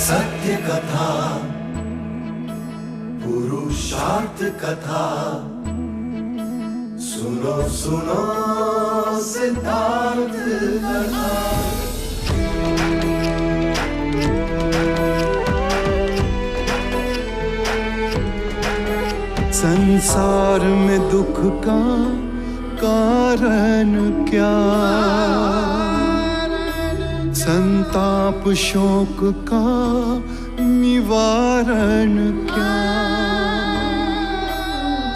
सत्य कथा, पुरुषार्थ कथा, सुनो सुनो सिद्धार्थ कथा। संसार में दुख का कारण क्या, संताप शोक का निवारण क्या।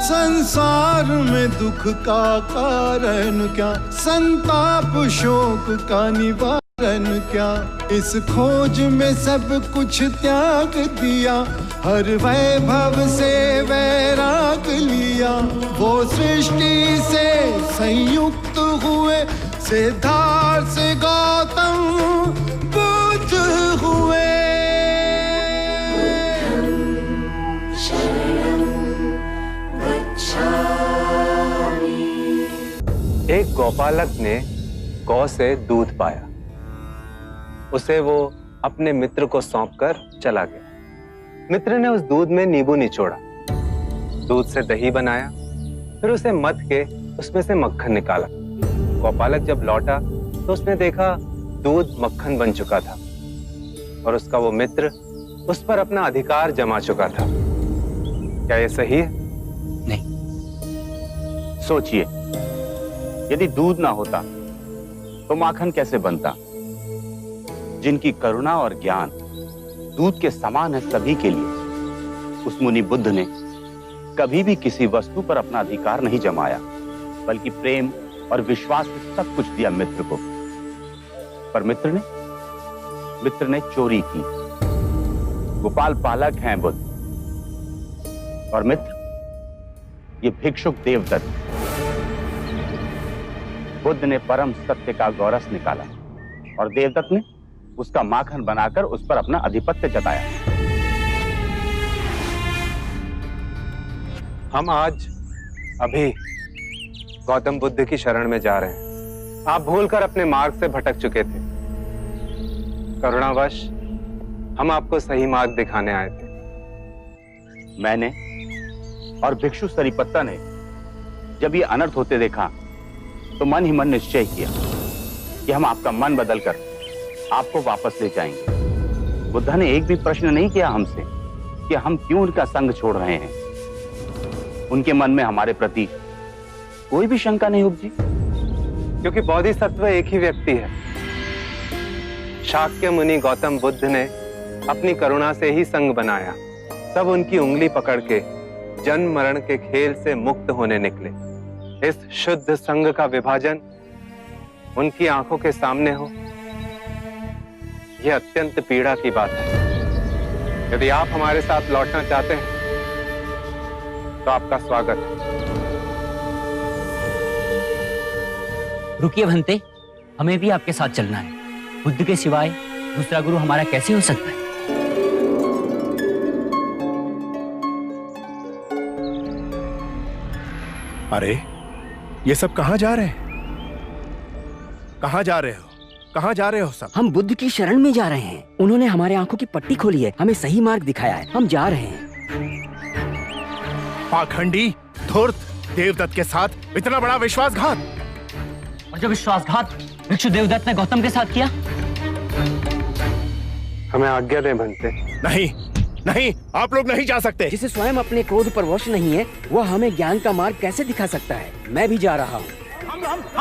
संसार में दुख का कारण क्या, संताप शोक का निवारण क्या। इस खोज में सब कुछ त्याग दिया, हर वैभव से वैराग लिया। वो सृष्टि से संयुक्त हुए, सिद्धार्थ से गौतम बुद्ध हुए। एक गौपालक ने गौ से दूध पाया। उसे वो अपने मित्र को सौंपकर चला गया। मित्र ने उस दूध में नींबू निचोड़ा, दूध से दही बनाया, फिर उसे मथ के उसमें से मक्खन निकाला। गौपालक जब लौटा तो उसने देखा दूध मक्खन बन चुका था और उसका वो मित्र उस पर अपना अधिकार जमा चुका था। क्या ये सही है? नहीं। सोचिए, यदि दूध ना होता तो माखन कैसे बनता? जिनकी करुणा और ज्ञान दूध के समान है सभी के लिए, उस मुनि बुद्ध ने कभी भी किसी वस्तु पर अपना अधिकार नहीं जमाया, बल्कि प्रेम और विश्वास से सब कुछ दिया मित्र को। पर मित्र ने चोरी की। गोपाल पालक हैं बुद्ध, और मित्र ये भिक्षुक देवदत्त। बुद्ध ने परम सत्य का गौरस निकाला और देवदत्त ने उसका माखन बनाकर उस पर अपना आधिपत्य जताया। हम आज अभी गौतम बुद्ध की शरण में जा रहे हैं। आप भूलकर अपने मार्ग से भटक चुके थे। करुणावश हम आपको सही मार्ग दिखाने आए थे। मैंने और भिक्षु सरिपत्ता ने जब ये अनर्थ होते देखा तो मन ही मन निश्चय किया कि हम आपका मन बदलकर आपको वापस ले जाएंगे। बुद्ध ने एक भी प्रश्न नहीं किया हमसे कि हम क्यों उनका संग छोड़ रहे हैं। उनके मन में हमारे प्रति कोई भी शंका नहीं उपजी, क्योंकि बोधिसत्व एक ही व्यक्ति है। शाक्य मुनि गौतम बुद्ध ने अपनी करुणा से ही संग बनाया। सब उनकी उंगली पकड़ के जन्म मरण के खेल से मुक्त होने निकले। इस शुद्ध संग का विभाजन उनकी आंखों के सामने हो, यह अत्यंत पीड़ा की बात है। यदि आप हमारे साथ लौटना चाहते हैं तो आपका स्वागत है। रुकिए भंते, हमें भी आपके साथ चलना है। बुद्ध के सिवाय दूसरा गुरु हमारा कैसे हो सकता है? अरे ये सब कहां जा रहे हैं? कहां जा रहे हो? कहां जा रहे हो सब? हम बुद्ध की शरण में जा रहे हैं। उन्होंने हमारे आंखों की पट्टी खोली है, हमें सही मार्ग दिखाया है। हम जा रहे हैं। पाखंडी, धूर्त, देवदत्त के साथ इतना बड़ा विश्वासघात। और जो विश्वासघात भिक्षु देवदत्त ने गौतम के साथ किया। हमें आज्ञा दें भंते। नहीं नहीं, आप लोग नहीं जा सकते। जिसे स्वयं अपने क्रोध पर वश नहीं है, वह हमें ज्ञान का मार्ग कैसे दिखा सकता है? मैं भी जा रहा हूँ।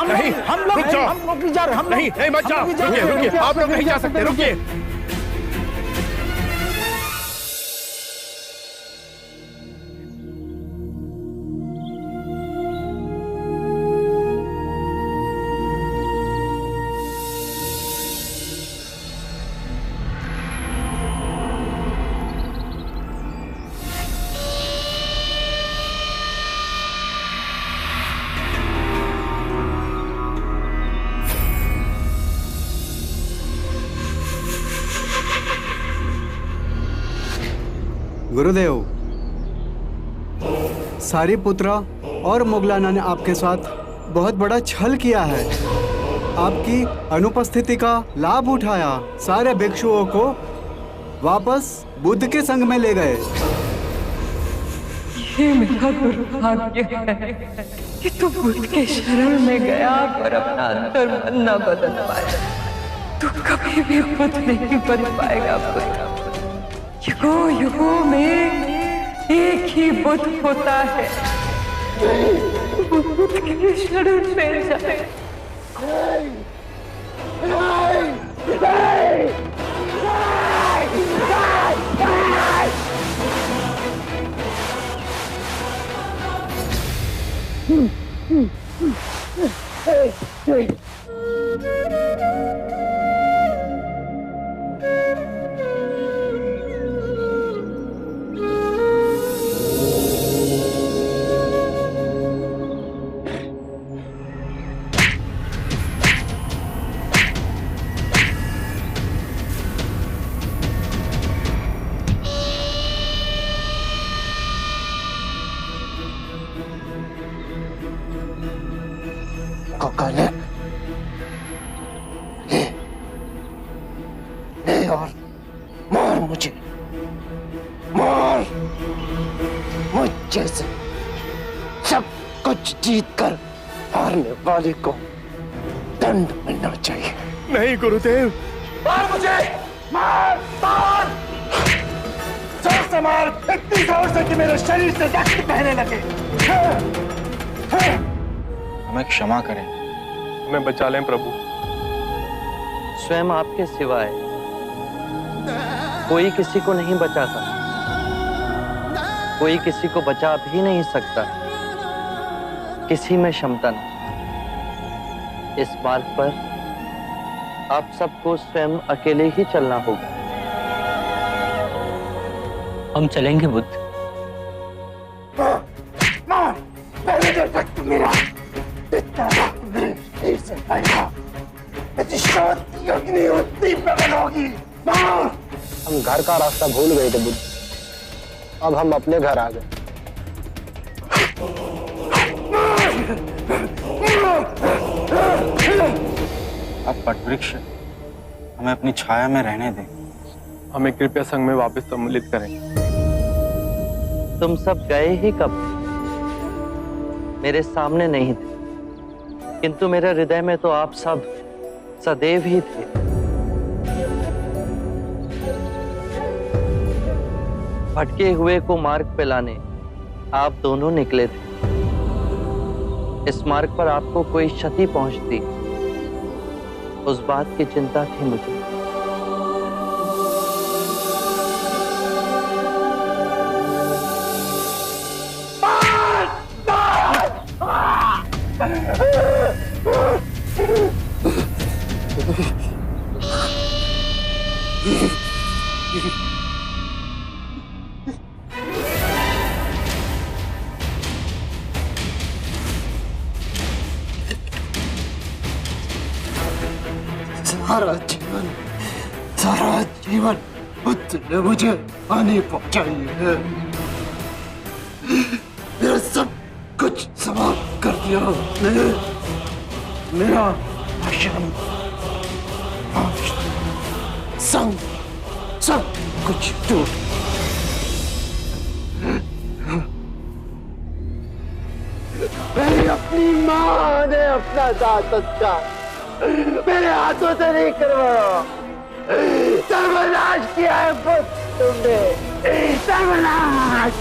नहीं, हम लोग नहीं जा रहे। नहीं, मत जाओ। रुकिए, आप लोग नहीं जा सकते। रुकिए। गुरुदेव, सारिपुत्रा और मोगलाना ने आपके साथ बहुत बड़ा छल किया है। आपकी अनुपस्थिति का लाभ उठाया, सारे भिक्षुओं को वापस बुद्ध के संग में ले गए। ये मेरा दुर्भाग्य है कि तू बुद्ध के शरण में गया पर अपना धर्म न बदल पाया। तू कभी भी बुद्ध नहीं बन पाएगा। युगों युगों में एक ही बुद्ध होता है। बुद्ध के शरण में जाए। ले और मार मुझे, मार। मुझ जैसे सब कुछ जीत कर हारने वाले को दंड मिलना चाहिए। नहीं गुरुदेव, मार मुझे, मार मार, जोर से मार, इतनी जोर से कि मेरे शरीर से रक्त बहने लगे। हमें क्षमा करें, हमें बचा लें प्रभु। स्वयं आपके सिवाय कोई किसी को नहीं बचाता, कोई किसी को बचा भी नहीं सकता। किसी में क्षमता नहीं। इस मार्ग पर आप सबको स्वयं अकेले ही चलना होगा। हम चलेंगे बुद्ध। पहले जो रक्त मेरा इतना रक्त मेरे शरीर से बहेगा, प्रतिशोध अग्नि उतनी प्रबल होगी। हम घर का रास्ता भूल गए थे बुद्ध, अब हम अपने घर आ गए। अब वटवृक्ष हमें अपनी छाया में रहने दें। हमें कृपया संघ में वापस सम्मिलित करें। तुम सब गए ही कब? मेरे सामने नहीं थे, किंतु मेरे हृदय में तो आप सब सदैव ही थे। भटके हुए को मार्ग पे लाने आप दोनों निकले थे। इस मार्ग पर आपको कोई क्षति पहुंचती, उस बात की चिंता थी मुझे। सारा जीवन बुद्ध ने मुझे हानि पहुंचाई है। मेरा सब कुछ समाप्त कर दिया उसने। मेरा आश्रम, संग, सब कुछ टूट। मेरी अपनी माँ ने अपना दांत मेरे हाथों से नहीं करवाया। सर्वनाश किया है बुद्ध तुमने, सर्वनाश,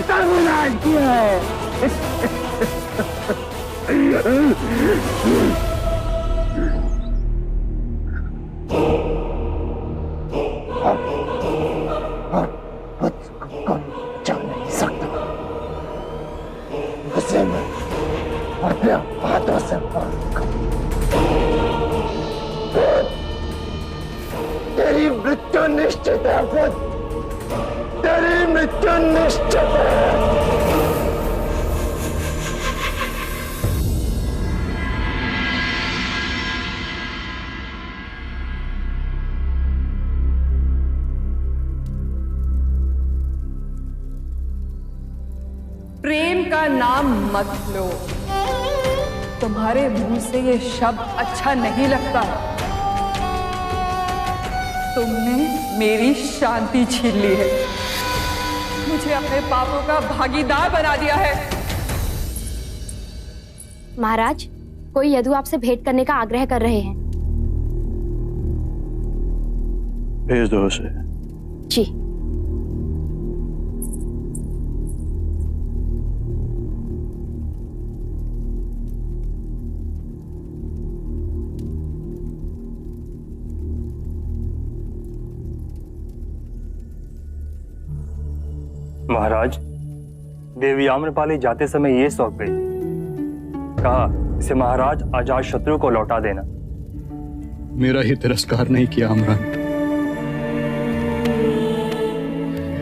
सर्वनाश किया है। बुद्ध को कोई बचा नहीं सकता। उसे मैं अपने हाथों से मारूंगा। तेरी मृत्यु निश्चित है बुद्ध, तेरी मृत्यु निश्चित है। प्रेम का नाम मत लो। तुम्हारे मुंह से ये शब्द अच्छा नहीं लगता। तुमने मेरी शांति छीन ली है, मुझे अपने पापों का भागीदार बना दिया है। महाराज, कोई यदु आपसे भेंट करने का आग्रह कर रहे हैं। भेज दो उसे। जी। महाराज, देवी आम्रपाली जाते समय ये सौंप गई, कहा इसे महाराज अजात शत्रु को लौटा देना। मेरा ही तिरस्कार नहीं किया आम्रान।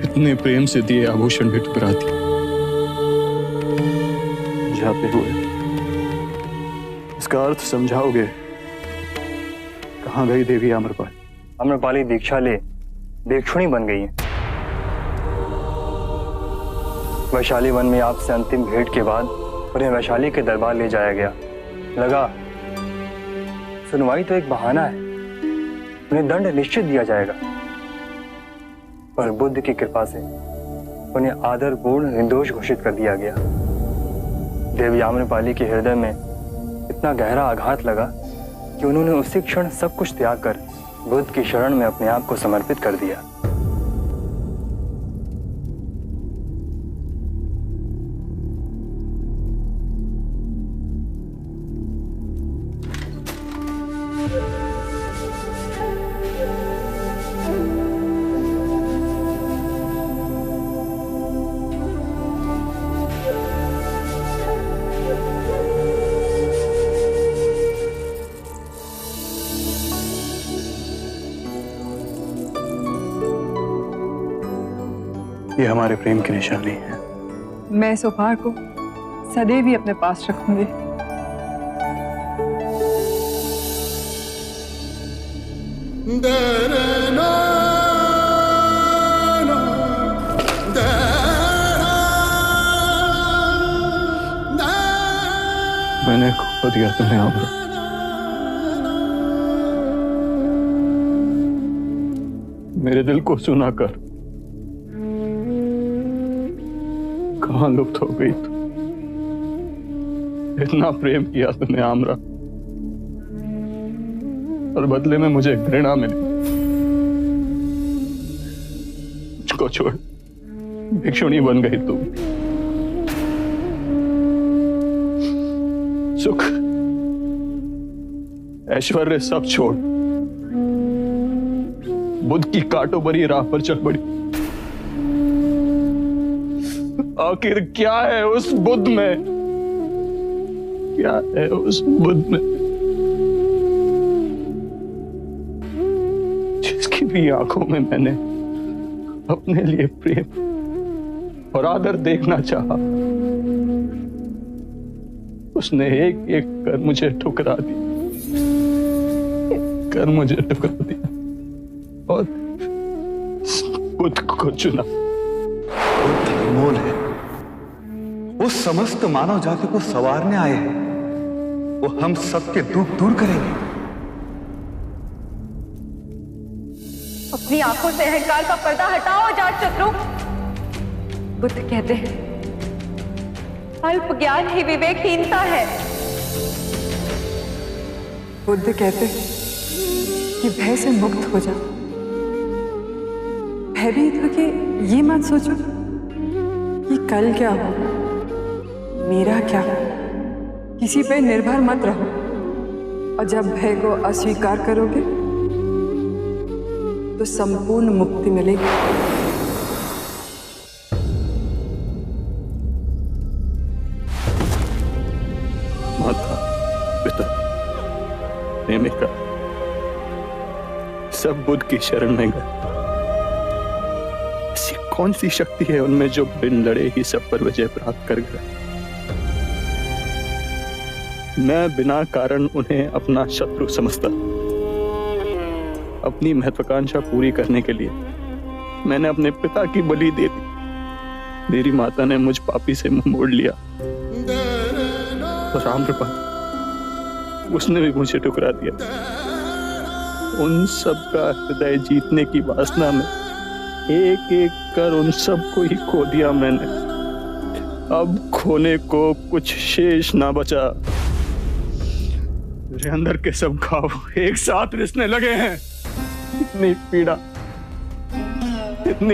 इतने प्रेम से दिए आभूषण भी ठुकरा दिए। जाते हुए इसका अर्थ समझाओगे? कहाँ गई देवी आम्रपाली? आम्रपाली दीक्षा ले दीक्षुणी बन गई है। वैशाली वन में आपसे अंतिम भेंट के बाद उन्हें वैशाली के दरबार ले जाया गया। लगा सुनवाई तो एक बहाना है, उन्हें दंड निश्चित दिया जाएगा, पर बुद्ध की कृपा से उन्हें आदर पूर्ण निर्दोष घोषित कर दिया गया। देवी आम्रपाली के हृदय में इतना गहरा आघात लगा कि उन्होंने उसी क्षण सब कुछ त्याग कर बुद्ध की शरण में अपने आप को समर्पित कर दिया। ये हमारे प्रेम की निशानी है। मैं इस उपहार को सदैव ही अपने पास रखूंगी। मैंने खो दिया तुम्हें आम्रा। मेरे दिल को सुना कर कहाँ लुप्त हो गई तू? इतना प्रेम किया तुमने आम्रा, और बदले में मुझे घृणा मिली। मुझको छोड़ भिक्षुणी बन गई तू। सुख ऐश्वर्य सब छोड़ बुद्ध की कांटों भरी राह पर चल पड़ी। आखिर क्या है उस बुद्ध में? क्या है उस बुद्ध में जिसकी भी आंखों में मैंने अपने लिए प्रेम और आदर देखना चाहा, उसने एक एक कर मुझे ठुकरा दिया, और बुद्ध को चुना। बुद्ध अनमोल है, वो समस्त मानव जाति को संवारने आए हैं। वो हम सबके दुख दूर करेंगे। अपनी आंखों से अहंकार का पर्दा हटाओ अजात शत्रु। बुद्ध कहते हैं अल्प ज्ञान ही विवेकहीनता है। बुद्ध कहते हैं कि भय से मुक्त हो जाओ। भयभीत होके ये मत सोचो कि कल क्या होगा, मेरा क्या होगा। किसी पे निर्भर मत रहो, और जब भय को अस्वीकार करोगे तो संपूर्ण मुक्ति मिलेगी। माता, पिता, प्रेमिका सब बुद्ध की शरण में गए। ऐसी कौन सी शक्ति है उनमें जो बिन लड़े ही सब पर विजय प्राप्त कर गए? मैं बिना कारण उन्हें अपना शत्रु समझता। अपनी महत्वाकांक्षा पूरी करने के लिए मैंने अपने पिता की बलि दे दी। मेरी माता ने मुझ पापी से मुंह मोड़ लिया, और आम्रपाली उसने भी मुझे ठुकरा दिया। उन सब का हृदय जीतने की वासना में एक एक कर उन सबको ही खो दिया मैंने। अब खोने को कुछ शेष ना बचा। मेरे अंदर के सब घाव एक साथ रिसने लगे हैं। इतनी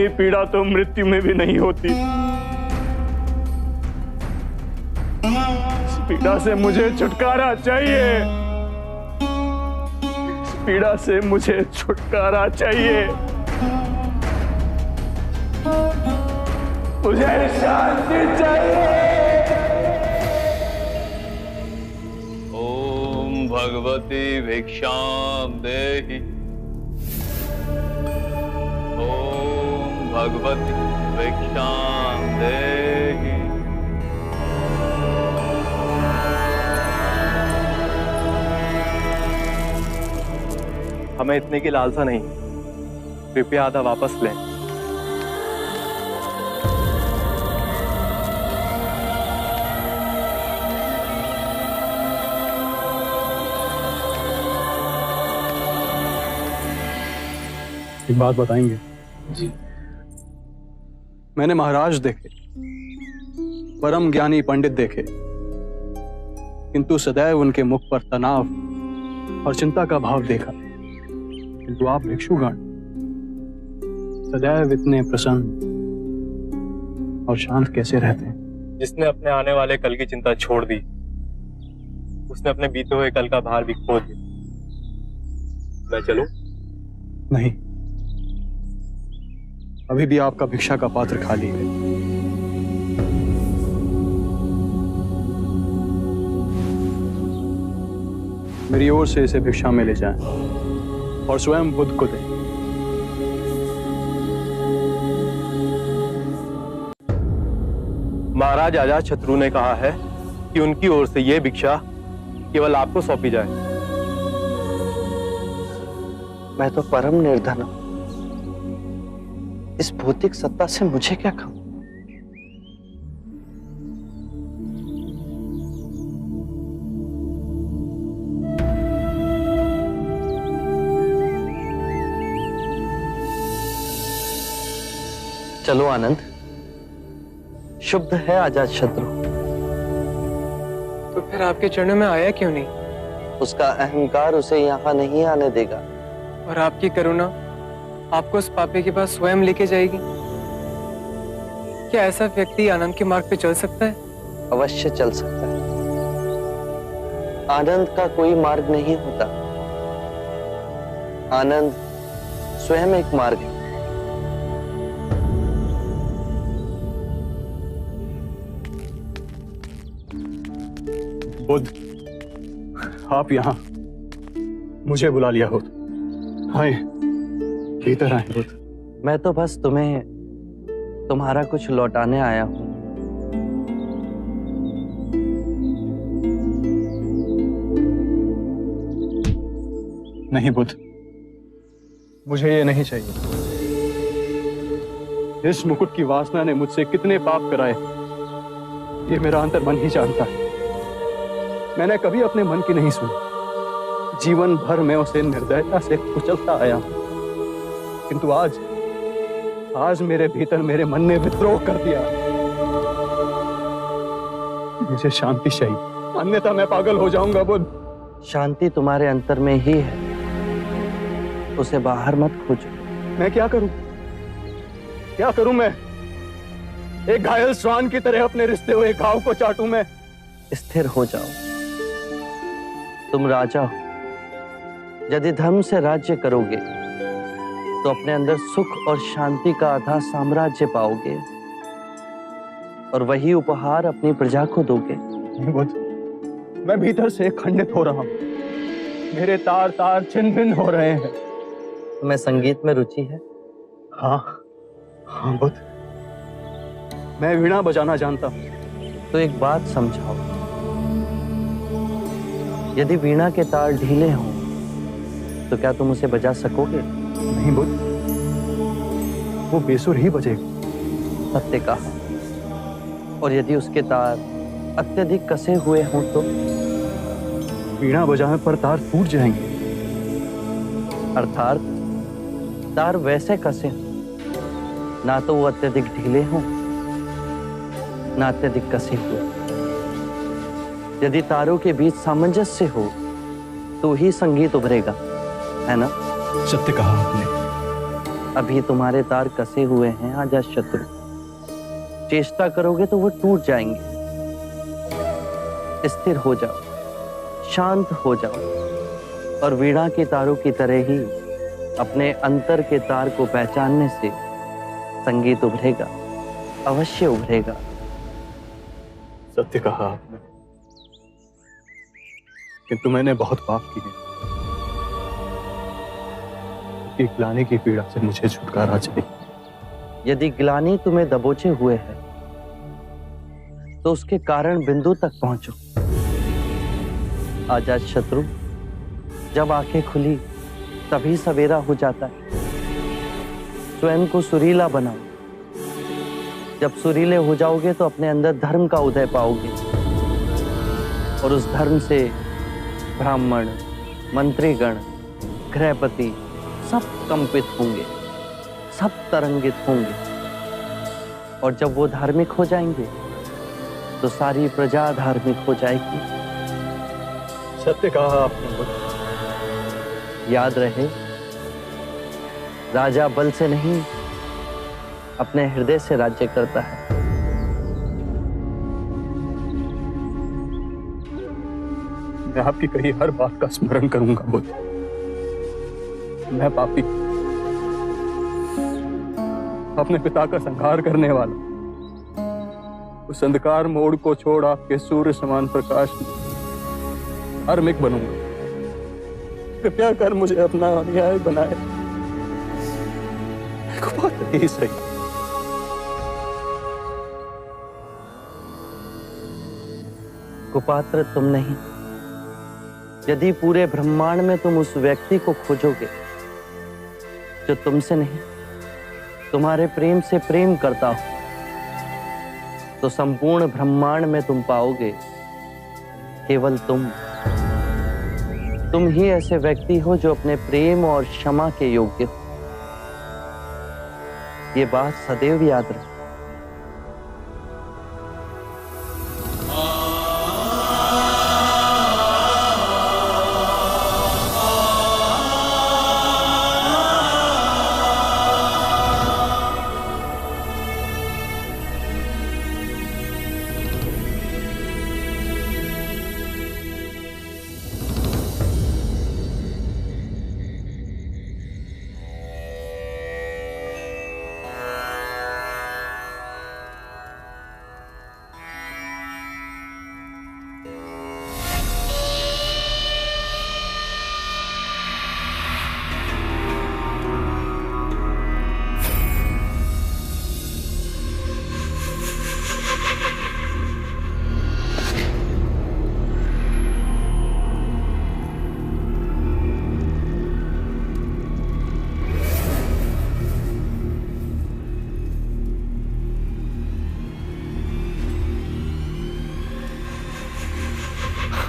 पीड़ा तो मृत्यु में भी नहीं होती। इस पीड़ा से मुझे छुटकारा चाहिए। इस पीड़ा से मुझे छुटकारा चाहिए। मुझे शांति चाहिए। ओम भगवती भिक्षाम देहि। ओम भगवती भिक्षाम देहि। हमें इतने की लालसा नहीं, कृपया आधा वापस लें। एक बात बताएंगे जी? मैंने महाराज देखे, परम ज्ञानी पंडित देखे, किंतु सदैव उनके मुख पर तनाव और चिंता का भाव देखा। किंतु आप भिक्षुगण सदैव इतने प्रसन्न और शांत कैसे रहते हैं? जिसने अपने आने वाले कल की चिंता छोड़ दी, उसने अपने बीते हुए कल का भार भी खो दिया। मैं चलूं? नहीं, अभी भी आपका भिक्षा का पात्र खाली है। मेरी ओर से इसे भिक्षा में ले जाएं और स्वयं बुद्ध को दें। महाराज अजातशत्रु ने कहा है कि उनकी ओर से यह भिक्षा केवल आपको सौंपी जाए। मैं तो परम निर्धन हूं। इस भौतिक सत्ता से मुझे क्या काम? चलो आनंद, शुभ है अजातशत्रु। तो फिर आपके चरणों में आया क्यों नहीं? उसका अहंकार उसे यहाँ नहीं आने देगा। और आपकी करुणा आपको उस पापी के पास स्वयं लेके जाएगी। क्या ऐसा व्यक्ति आनंद के मार्ग पे चल सकता है? अवश्य चल सकता है। आनंद का कोई मार्ग नहीं होता। आनंद स्वयं एक मार्ग है। बुद्ध, आप यहाँ मुझे बुला लिया हो। आए, भीतर आए बुद्ध। मैं तो बस तुम्हें तुम्हारा कुछ लौटाने आया हूं। नहीं बुद्ध, मुझे ये नहीं चाहिए। इस मुकुट की वासना ने मुझसे कितने पाप कराए, ये मेरा अंतर्मन ही जानता है। मैंने कभी अपने मन की नहीं सुनी। जीवन भर में उसे निर्दयता से कुचलता आया, किंतु आज मेरे भीतर मेरे मन ने विद्रोह कर दिया। मुझे शांति चाहिए, अन्यथा मैं पागल हो जाऊंगा बुद्ध। शांति तुम्हारे अंतर में ही है, उसे बाहर मत खोजो। मैं क्या करूं? क्या करूं मैं? एक घायल श्वान की तरह अपने रिश्ते हुए घाव को चाटूं मैं? स्थिर हो जाओ। तुम राजा हो। यदि धर्म से राज्य करोगे तो अपने अंदर सुख और शांति का अथाह साम्राज्य पाओगे और वही उपहार अपनी प्रजा को दोगे। मैं भीतर से खंडित हो रहा हूं। मेरे तार तार छिन्न भिन्न हो रहे हैं। तुम्हें संगीत में रुचि है? हाँ बुद्ध, मैं वीणा बजाना जानता हूं। तो एक बात समझाओ, यदि वीणा के तार ढीले हों तो क्या तुम उसे बजा सकोगे? नहीं बुद्ध, वो बेसुर ही बजेगा। सत्य कहा। और यदि उसके तार अत्यधिक कसे हुए हों तो? वीणा बजाने पर तार टूट जाएंगे। अर्थात तार वैसे कसे हों, ना तो वो अत्यधिक ढीले हों, ना अत्यधिक कसे हुए। यदि तारों के बीच सामंजस्य हो तो ही संगीत उभरेगा, है ना? सत्य कहा आपने। अभी तुम्हारे तार कसे हुए हैं अजातशत्रु, चेष्टा करोगे तो वो टूट जाएंगे। स्थिर हो जाओ, शांत हो जाओ और वीणा के तारों की तरह ही अपने अंतर के तार को पहचानने से संगीत उभरेगा, अवश्य उभरेगा। सत्य कहा आपने, किंतु मैंने बहुत पाप किए। कि ग्लानि की पीड़ा से मुझे छुटकारा चाहिए। यदि ग्लानि तुम्हें दबोचे हुए है तो उसके कारण बिंदु तक पहुंचो। अजातशत्रु, जब आंखें खुली तभी सवेरा हो जाता है। स्वयं को सुरीला बनाओ। जब सुरीले हो जाओगे तो अपने अंदर धर्म का उदय पाओगे और उस धर्म से ब्राह्मण, मंत्रीगण, गृहपति सब कंपित होंगे, सब तरंगित होंगे। और जब वो धार्मिक हो जाएंगे तो सारी प्रजा धार्मिक हो जाएगी। सत्य कहा आपने। याद रहे, राजा बल से नहीं अपने हृदय से राज्य करता है। मैं आपकी कही हर बात का स्मरण करूंगा बुद्ध। मैं पापी, अपने पिता का संहार करने वाला, उस अंधकार मोड़ को छोड़ आपके सूर्य समान प्रकाश में धार्मिक बनूंगा। कृपया कर मुझे अपना अनुयायी बनाए। ही सही। कुपात्र तुम नहीं, यदि पूरे ब्रह्मांड में तुम उस व्यक्ति को खोजोगे जो तुमसे नहीं तुम्हारे प्रेम से प्रेम करता हो, तो संपूर्ण ब्रह्मांड में तुम पाओगे केवल तुम ही ऐसे व्यक्ति हो जो अपने प्रेम और क्षमा के योग्य हो। ये बात सदैव याद रखो।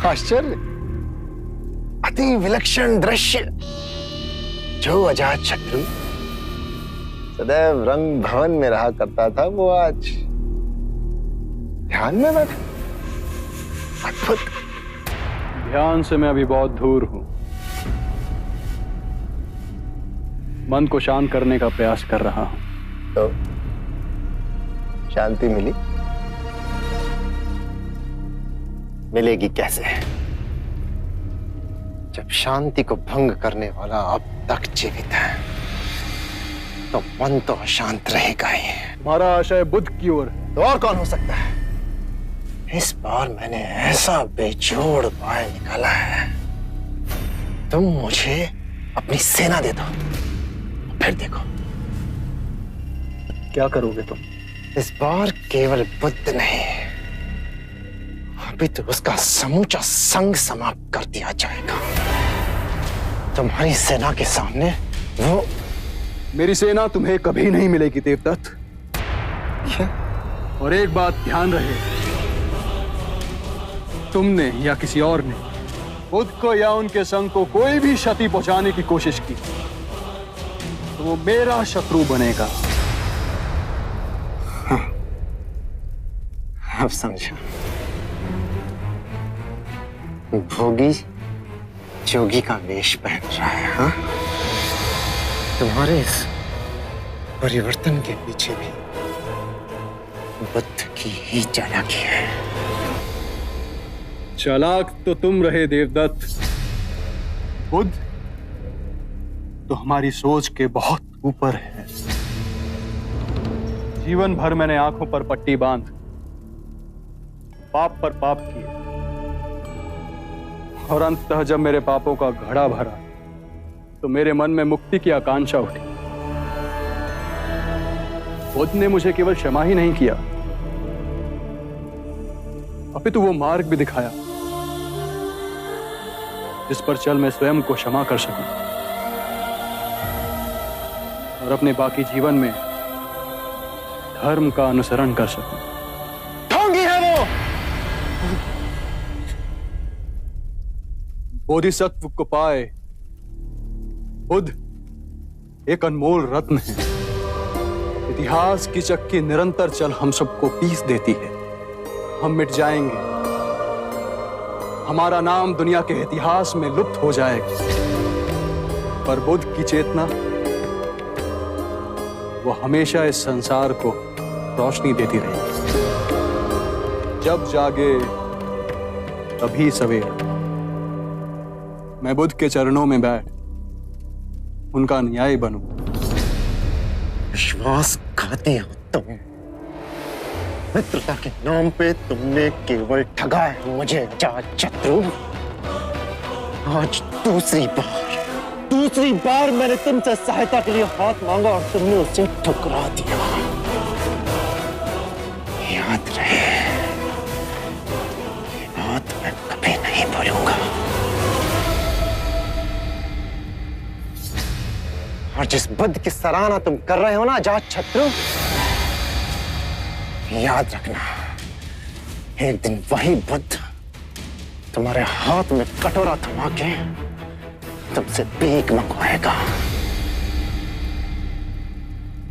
आश्चर्य, अति विलक्षण दृश्य। जो अजातशत्रु सदैव रंग भवन में रहा करता था, वो आज ध्यान में बैठा। अद्भुत। ध्यान से मैं अभी बहुत दूर हूं। मन को शांत करने का प्रयास कर रहा हूं। तो शांति मिली? मिलेगी कैसे, जब शांति को भंग करने वाला अब तक जीवित है? तो मन तो अशांत रहेगा ही। हमारा आशय बुद्ध की ओर है। तो और कौन हो सकता है? इस बार मैंने ऐसा बेजोड़ उपाय निकाला है, तुम मुझे अपनी सेना दे दो, फिर देखो। क्या करोगे तुम? इस बार केवल बुद्ध नहीं, अभी तो उसका समूचा संग समाप्त कर दिया जाएगा। तुम्हारी सेना के सामने वो। मेरी सेना तुम्हें कभी नहीं मिलेगी देवदत्त। और एक बात ध्यान रहे, तुमने या किसी और ने खुद को या उनके संग को कोई भी क्षति पहुंचाने की कोशिश की तो वो मेरा शत्रु बनेगा। हाँ, अब समझा। भोगी जोगी का वेश पहन रहा है। हाँ, तुम्हारे इस परिवर्तन के पीछे भी बुद्ध की ही चालाकी है। चालाक तो तुम रहे देवदत्त। बुद्ध तो हमारी सोच के बहुत ऊपर है। जीवन भर मैंने आंखों पर पट्टी बांध पाप पर पाप किए और अंततः जब मेरे पापों का घड़ा भरा तो मेरे मन में मुक्ति की आकांक्षा उठी। बुद्ध ने मुझे केवल क्षमा ही नहीं किया अपितु वो मार्ग भी दिखाया जिस पर चल मैं स्वयं को क्षमा कर सकूं और अपने बाकी जीवन में धर्म का अनुसरण कर सकूं। ढोंगी है वो। बोधिसत्व को पाए बुद्ध एक अनमोल रत्न है। इतिहास की चक्की निरंतर चल हम सबको पीस देती है। हम मिट जाएंगे, हमारा नाम दुनिया के इतिहास में लुप्त हो जाएगा, पर बुद्ध की चेतना वो हमेशा इस संसार को रोशनी देती रहेगी। जब जागे तभी सवेरा। मैं बुद्ध के चरणों में बैठ उनका न्याय बनूं। विश्वासघाती हो तुम। मित्रता के नाम पे तुमने केवल ठगा है मुझे अजातशत्रु। आज दूसरी बार मैंने तुमसे सहायता के लिए हाथ मांगा और तुमने उसे ठुकरा दिया। याद रहे, ये बात मैं कभी नहीं भूलूंगा। और जिस बुद्ध की सराहना तुम कर रहे हो ना अजातशत्रु, याद रखना एक दिन वही बुद्ध तुम्हारे हाथ में कटोरा थमा के तुमसे भीख मंगवाएगा।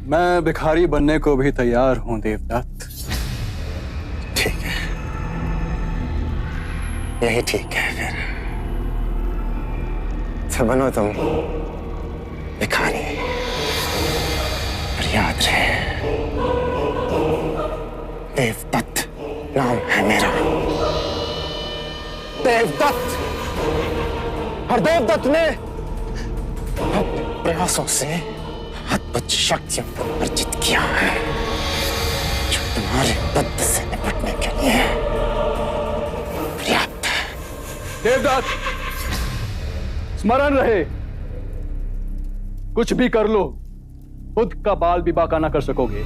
मैं भिखारी बनने को भी तैयार हूं देवदत्त। ठीक है, यही ठीक है फिर। तो बनो तुम भिखारी, पर याद रहे देवदत्त नाम है मेरा। देवदत्त। और देवदत्त ने अपने प्रयासों से अद्भुत शक्तियों को अर्जित किया है जो तुम्हारे बुद्ध से निपटने के लिए पर्याप्त है। देवदत्त, स्मरण रहे, कुछ भी कर लो, बुद्ध का बाल भी बांका ना कर सकोगे।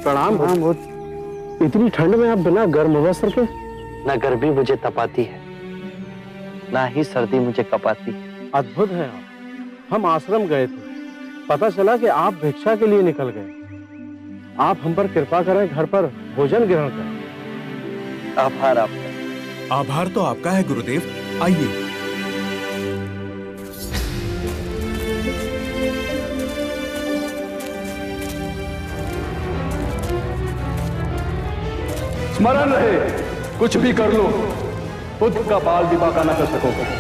प्रणाम बुद्ध। इतनी ठंड में आप बिना गर्म वस्त्र के? न गर्मी मुझे तपाती है, ना ही सर्दी मुझे कपाती। अद्भुत है आप। हम आश्रम गए थे, पता चला कि आप भिक्षा के लिए निकल गए। आप हम पर कृपा करें, घर पर भोजन ग्रहण करें। आभार आपका। आभार तो आपका है गुरुदेव। आइए। स्मरण रहे, कुछ भी कर लो, बुद्ध का बाल भी बांका न कर सकोगे।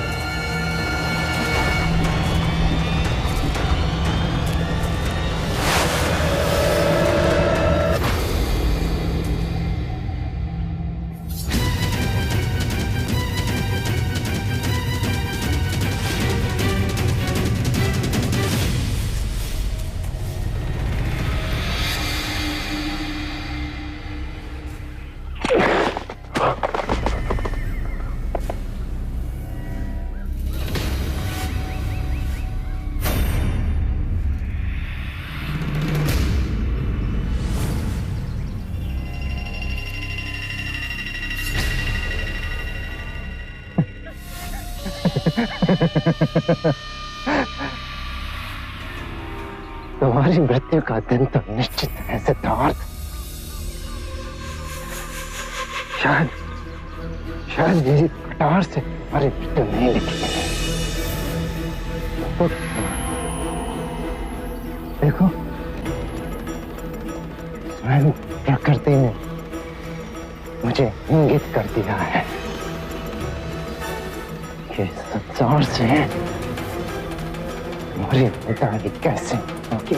तुम्हारी मृत्यु का दिन तो निश्चित है सिद्धार्थ। शायद मेरी कटार से तुम्हारी मृत्यु नहीं लिखी है। तो देखो, स्वयं प्रकृति ने मुझे इंगित कर दिया है कि संसार से तुम्हारी विदाई कैसे होगी।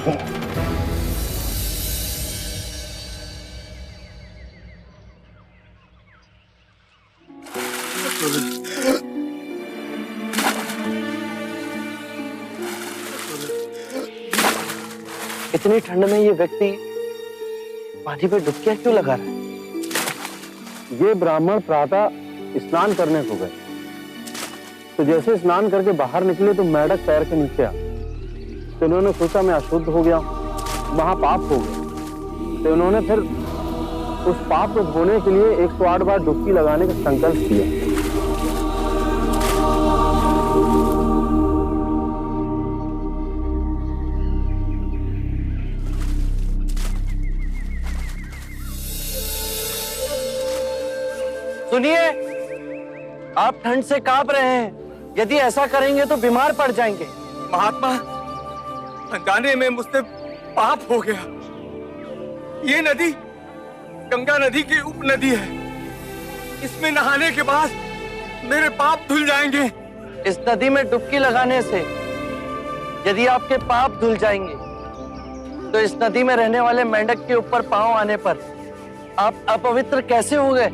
इतनी ठंड में ये व्यक्ति पानी पे डुबकियां क्यों लगा रहा है? ये ब्राह्मण प्रातः स्नान करने को गए, तो जैसे स्नान करके बाहर निकले तो मेंढक पैर के नीचे आ, तो उन्होंने सोचा मैं अशुद्ध हो गया, वहां पाप हो गया, तो उन्होंने फिर उस पाप को धोने के लिए 108 बार डुबकी लगाने का संकल्प किया। सुनिए, आप ठंड से कांप रहे हैं, यदि ऐसा करेंगे तो बीमार पड़ जाएंगे। महात्मा, अनजाने में मुझसे पाप हो गया। ये नदी गंगा नदी की उपनदी है, इसमें नहाने के बाद मेरे पाप धुल जाएंगे। इस नदी में डुबकी लगाने से यदि आपके पाप धुल जाएंगे, तो इस नदी में रहने वाले मेंढक के ऊपर पांव आने पर आप अपवित्र कैसे हो गए?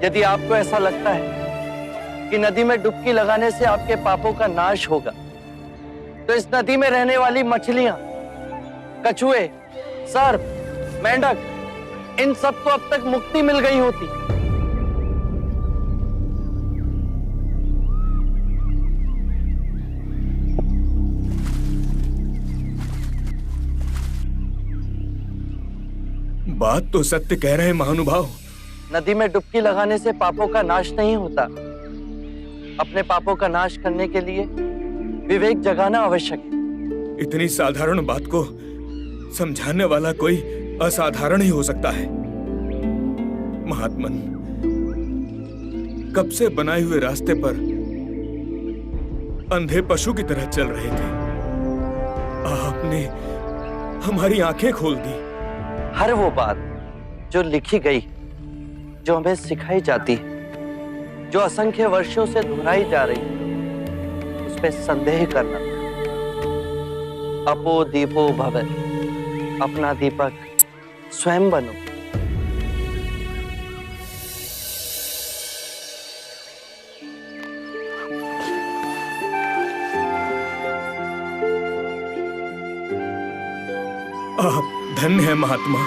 यदि आपको ऐसा लगता है कि नदी में डुबकी लगाने से आपके पापों का नाश होगा, तो इस नदी में रहने वाली मछलियां, कछुए, सर्प, मेंढक, इन सब को अब तक मुक्ति मिल गई होती। बात तो सत्य कह रहे हैं महानुभाव। नदी में डुबकी लगाने से पापों का नाश नहीं होता। अपने पापों का नाश करने के लिए विवेक जगाना आवश्यक है। इतनी साधारण बात को समझाने वाला कोई असाधारण ही हो सकता है। महात्मन, कब से बनाए हुए रास्ते पर अंधे पशु की तरह चल रहे थे, आपने हमारी आंखें खोल दी। हर वो बात जो लिखी गई, जो हमें सिखाई जाती है, जो असंख्य वर्षों से दोहराई जा रही है, उसमें संदेह करना। अपो दीपो भव, अपना दीपक स्वयं बनो। आप धन्य है महात्मा।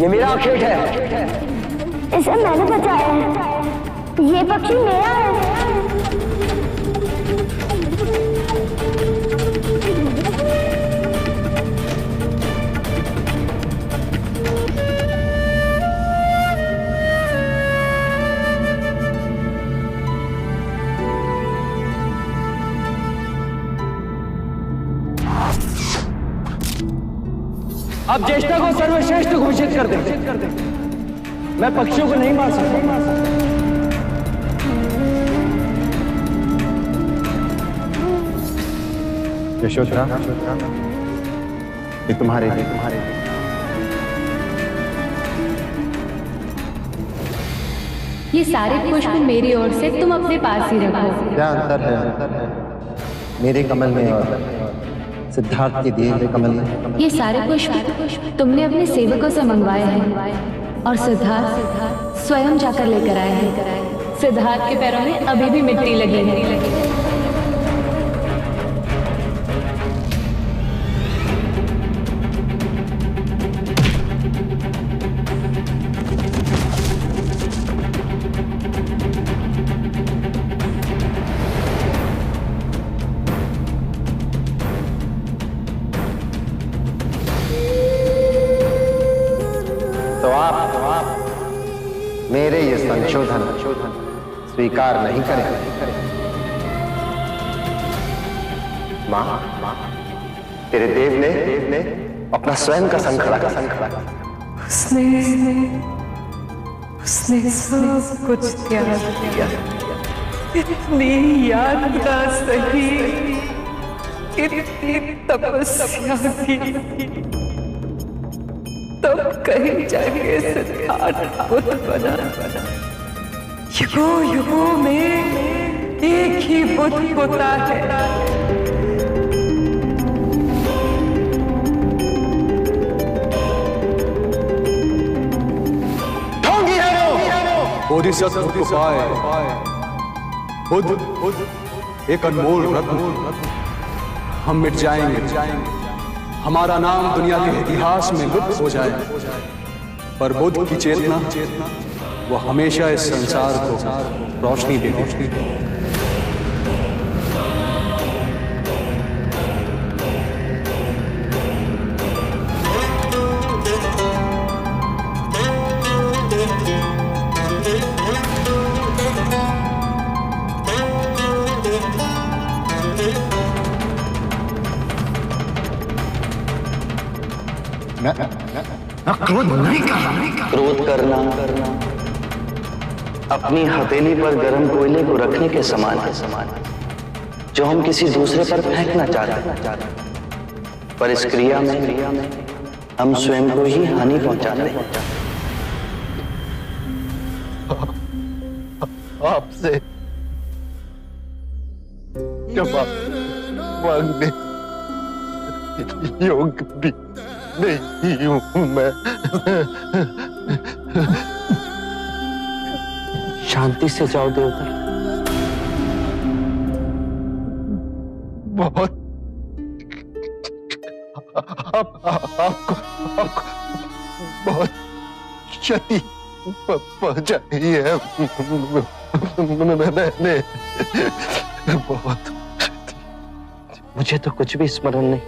ये मेरा खेत है। इसे मैंने बचाया है। ये पक्षी मेरा है। अब ज्येष्ठा को सर्वश्रेष्ठ घोषित कर दे। मैं पक्षियों को नहीं मार सकता। यशोधरा, ये तुम्हारे ये सारे पुष्प मेरी ओर से तुम अपने पास ही रखो। क्या अंतर है मेरे कमल में और सिद्धार्थ के दिए हुए कमल में? ये सारे पुष्प तुमने अपने सेवकों से मंगवाए हैं और सिद्धार्थ स्वयं जाकर लेकर आए हैं। सिद्धार्थ के पैरों में अभी भी मिट्टी लगी है। मेरे ये संशोधन स्वीकार नहीं करें। मां, तेरे देव ने अपना स्वयं का संखड़ा उसने सब कुछ त्याग दिया। इतनी यात्रा सही, इतनी तपस्या की, तब कहीं जाके सिद्धार्थ बुद्ध बना। युगों युगों में एक ही बुद्ध होता है। ढोंगी है वो बोधिसत्व को पाए बुद्ध एक अनमोल रत्न। हम मिट जाएंगे, हमारा नाम दुनिया के इतिहास में लुप्त हो जाए, पर बुद्ध की चेतना वो हमेशा इस संसार को रोशनी देती। क्रोध नहीं करना। क्रोध करना अपनी हथेली पर गर्म कोयले को रखने के समान है, जो हम किसी दूसरे पर फेंकना चाहते हैं, पर इस क्रिया में हम स्वयं को ही हानि पहुंचाते हैं। आपसे क्षमा मांगने योग्य भी नहीं हूं मैं। शांति से जाओ देवता। बहुत आपको बहुत क्षति पहुंचाई है मैंने। बहुत। मुझे तो कुछ भी स्मरण नहीं।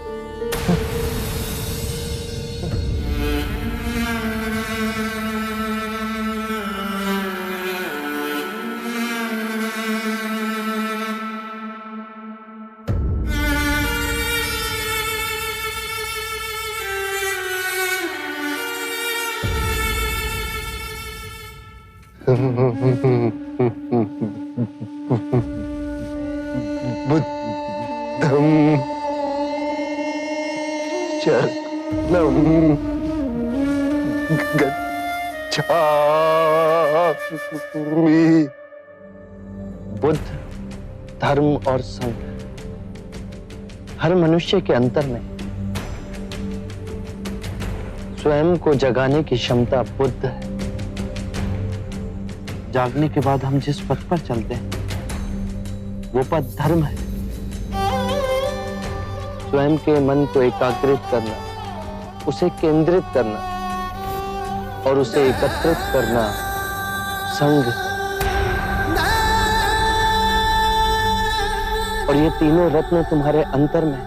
बुद्धं शरणं बुद्ध, धर्म और संघ, हर मनुष्य के अंतर में स्वयं को जगाने की क्षमता बुद्ध है। जागने के बाद हम जिस पथ पर चलते हैं वो पथ धर्म है। स्वयं के मन को एकाग्रित करना, उसे केंद्रित करना और उसे एकत्रित करना संघ। और ये तीनों रत्न तुम्हारे अंतर में।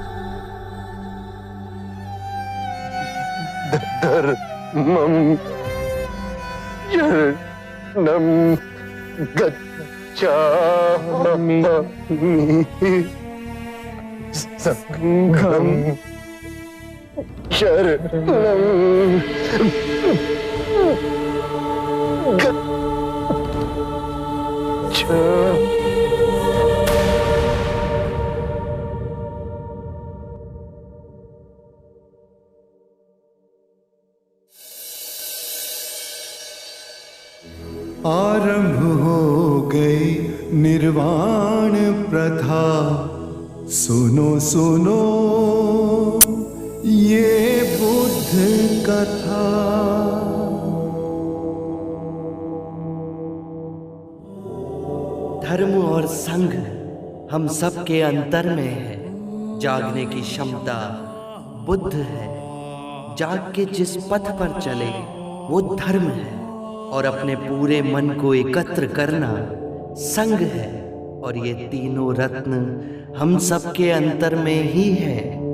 धर्मम शरणम गच्छामि संघम शरणम गच्छामि। आरंभ हो गई निर्वाण प्रथा, सुनो सुनो ये बुद्ध कथा। धर्म और संघ हम सब के अंतर में है। जागने की क्षमता बुद्ध है। जाग के जिस पथ पर चले वो धर्म है। और अपने पूरे मन को एकत्र करना संघ है। और ये तीनों रत्न हम सब के अंतर में ही है।